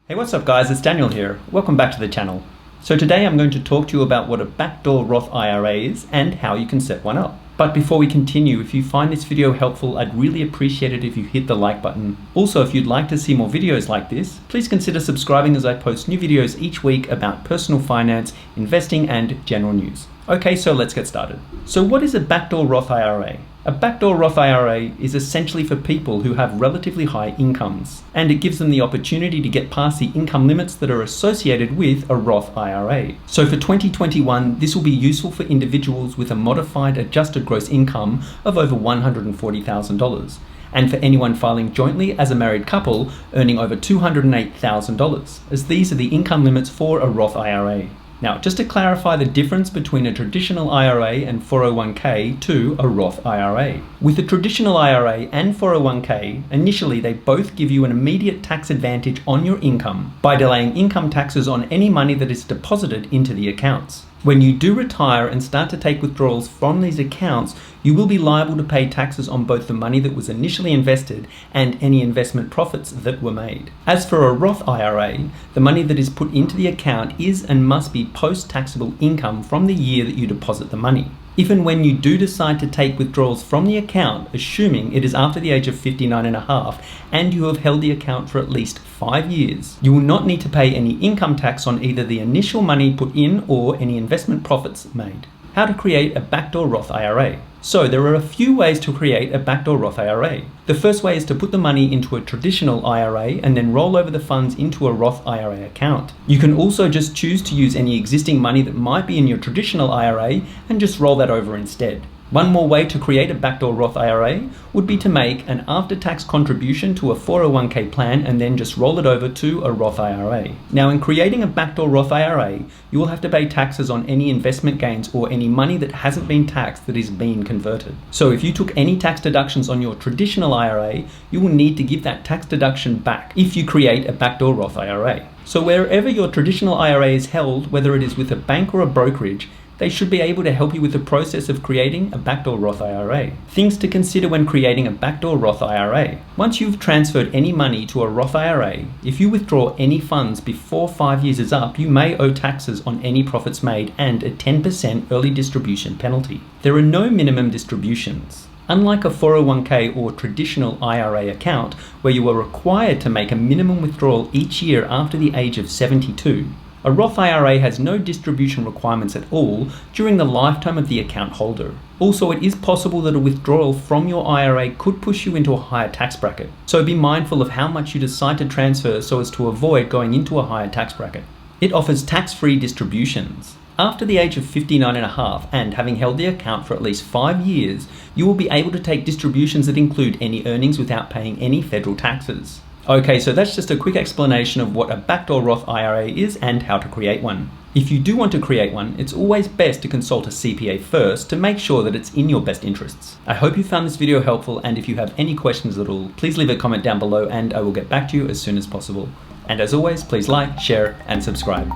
Hey, what's up guys, it's Daniel here. Welcome back to the channel. So today I'm going to talk to you about what a backdoor Roth IRA is and how you can set one up. But before we continue, if you find this video helpful, I'd really appreciate it if you hit the like button. Also, if you'd like to see more videos like this, please consider subscribing as I post new videos each week about personal finance, investing, and general news. Okay, so let's get started. So what is a backdoor Roth IRA? A backdoor Roth IRA is essentially for people who have relatively high incomes, and it gives them the opportunity to get past the income limits that are associated with a Roth IRA. So for 2021, this will be useful for individuals with a modified adjusted gross income of over $140,000, and for anyone filing jointly as a married couple earning over $208,000, as these are the income limits for a Roth IRA. Now, just to clarify the difference between a traditional IRA and 401k to a Roth IRA. With a traditional IRA and 401k, initially they both give you an immediate tax advantage on your income by delaying income taxes on any money that is deposited into the accounts. When you do retire and start to take withdrawals from these accounts, you will be liable to pay taxes on both the money that was initially invested and any investment profits that were made. As for a Roth IRA, the money that is put into the account is and must be post-taxable income from the year that you deposit the money. Even when you do decide to take withdrawals from the account, assuming it is after the age of 59.5 and you have held the account for at least 5 years, you will not need to pay any income tax on either the initial money put in or any investment profits made. How to create a backdoor Roth IRA. So there are a few ways to create a backdoor Roth IRA. The first way is to put the money into a traditional IRA and then roll over the funds into a Roth IRA account. You can also just choose to use any existing money that might be in your traditional IRA and just roll that over instead. One more way to create a backdoor Roth IRA would be to make an after-tax contribution to a 401k plan and then just roll it over to a Roth IRA. Now, in creating a backdoor Roth IRA, you will have to pay taxes on any investment gains or any money that hasn't been taxed that is being converted. So if you took any tax deductions on your traditional IRA, you will need to give that tax deduction back if you create a backdoor Roth IRA. So wherever your traditional IRA is held, whether it is with a bank or a brokerage, they should be able to help you with the process of creating a backdoor Roth IRA. Things to consider when creating a backdoor Roth IRA. Once you've transferred any money to a Roth IRA, if you withdraw any funds before 5 years is up, you may owe taxes on any profits made and a 10% early distribution penalty. There are no minimum distributions. Unlike a 401k or traditional IRA account, where you are required to make a minimum withdrawal each year after the age of 72, a Roth IRA has no distribution requirements at all during the lifetime of the account holder. Also, it is possible that a withdrawal from your IRA could push you into a higher tax bracket. So be mindful of how much you decide to transfer so as to avoid going into a higher tax bracket. It offers tax-free distributions. After the age of 59.5 and having held the account for at least 5 years, you will be able to take distributions that include any earnings without paying any federal taxes. Okay, so that's just a quick explanation of what a backdoor Roth IRA is and how to create one. If you do want to create one, it's always best to consult a CPA first to make sure that it's in your best interests. I hope you found this video helpful, and if you have any questions at all, please leave a comment down below and I will get back to you as soon as possible. And as always, please like, share, and subscribe.